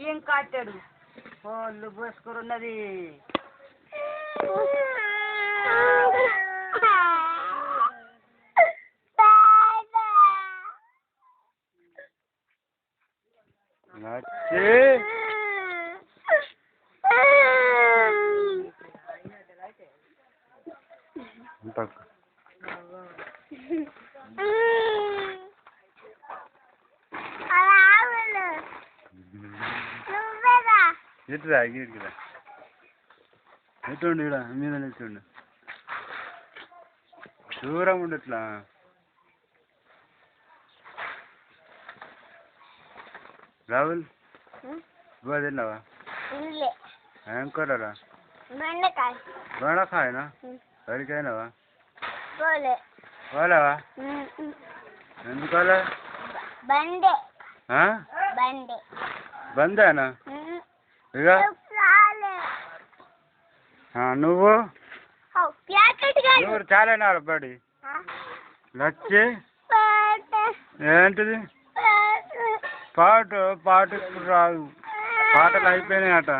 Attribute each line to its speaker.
Speaker 1: ఏం కాటాడు వాళ్ళు పోసుకున్నది
Speaker 2: ఎటురా గిరికిరా ఎటుండు ఇక్కడ మీద నిల్చుండు దూరం ఉండట్లా రాహుల్ బాగా తిన్నావా ఏం కూరరా బెండకాయనా సరికైనావా పోలేవా ఎందుకోలే బందేనా ఇక నువ్వు చాలేనా బడి లచ్చి ఏంటిది పాటు ఇప్పుడు రాదు పాటలు అయిపోయినాయి అట